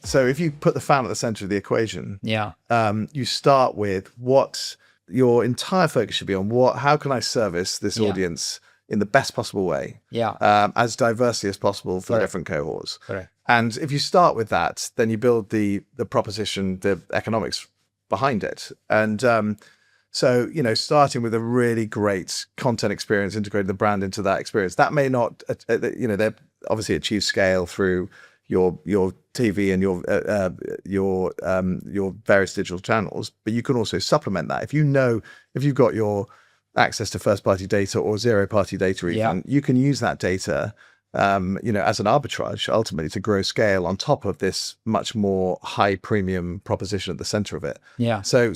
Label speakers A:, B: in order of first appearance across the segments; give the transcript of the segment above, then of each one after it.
A: So if you put the fan at the center of the equation,
B: Yeah.
A: You start with what your entire focus should be on. How can I service this audience in the best possible way?
B: Yeah.
A: As diversely as possible for the different cohorts.
B: Correct.
A: And if you start with that, then you build the proposition, the economics behind it. And so, starting with a really great content experience, integrating the brand into that experience, that may not, they obviously achieve scale through your TV and your various digital channels, but you can also supplement that. If you've got your access to first party data or zero party data, even you can use that data, as an arbitrage ultimately to grow scale on top of this much more high premium proposition at the center of it.
B: Yeah.
A: So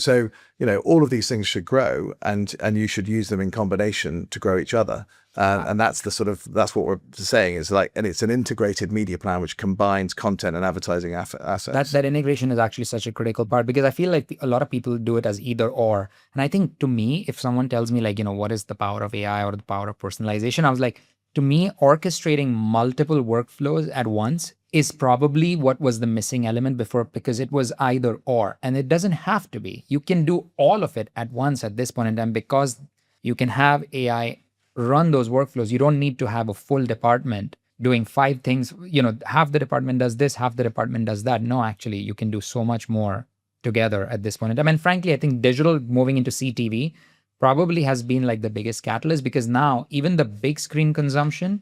A: all of these things should grow, and you should use them in combination to grow each other. And that's that's what we're saying is and it's an integrated media plan which combines content and advertising assets.
B: That integration is actually such a critical part, because I feel like a lot of people do it as either or. And I think, to me, if someone tells me what is the power of AI or the power of personalization, I was like, to me, orchestrating multiple workflows at once is probably what was the missing element before, because it was either or, and it doesn't have to be. You can do all of it at once at this point in time, because you can have AI run those workflows. You don't need to have a full department doing 5 things. Half the department does this, half the department does that. No, actually, you can do so much more together at this point in time. And frankly, I think digital moving into CTV probably has been the biggest catalyst, because now even the big screen consumption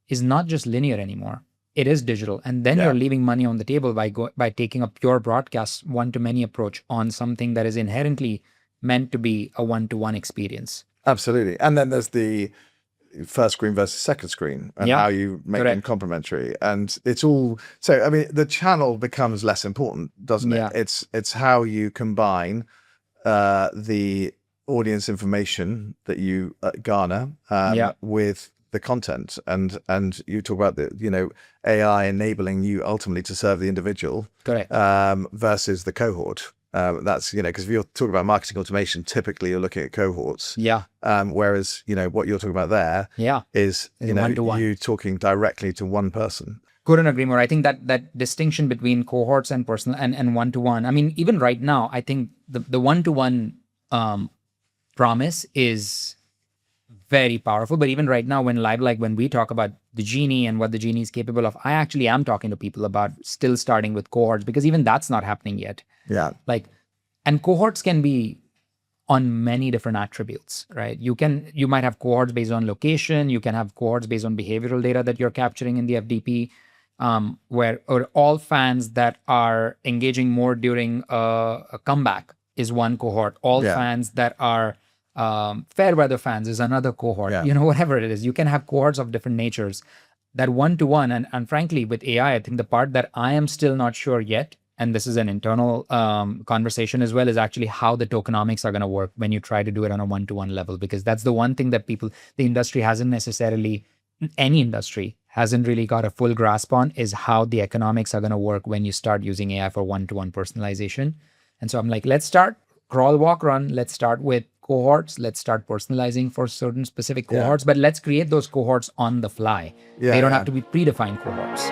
B: is not just linear anymore. It is digital. And then you're leaving money on the table by taking a pure broadcast one-to-many approach on something that is inherently meant to be a one-to-one experience.
A: Absolutely. And then there's the first screen versus second screen and how you make them complementary. And it's all, so, I mean, the channel becomes less important, doesn't it? It's how you combine the audience information that you garner with the content, and you talk about the AI enabling you ultimately to serve the individual versus the cohort. That's because if you're talking about marketing automation, typically you're looking at cohorts. Whereas what you're talking about there is you talking directly to one person.
B: Couldn't agree more. I think that distinction between cohorts and personal and one-to-one. I mean, even right now, I think the one-to-one promise is very powerful. But even right now, when LiveLike, when we talk about the Genie and what the Genie is capable of, I actually am talking to people about still starting with cohorts, because even that's not happening yet.
A: Yeah.
B: And cohorts can be on many different attributes, right? You might have cohorts based on location. You can have cohorts based on behavioral data that you're capturing in the FDP, where all fans that are engaging more during a comeback is one cohort. All fans that are fair weather fans is another cohort. Whatever it is, you can have cohorts of different natures. That one-to-one, and frankly, with AI, I think the part that I am still not sure yet, and this is an internal conversation as well, is actually how the tokenomics are going to work when you try to do it on a one-to-one level, because that's the one thing that the industry hasn't necessarily, any industry hasn't really got a full grasp on, is how the economics are going to work when you start using AI for one-to-one personalization. And so I'm like, let's start crawl, walk, run. Let's start with cohorts. Let's start personalizing for certain specific cohorts, but let's create those cohorts on the fly. They don't have to be predefined cohorts.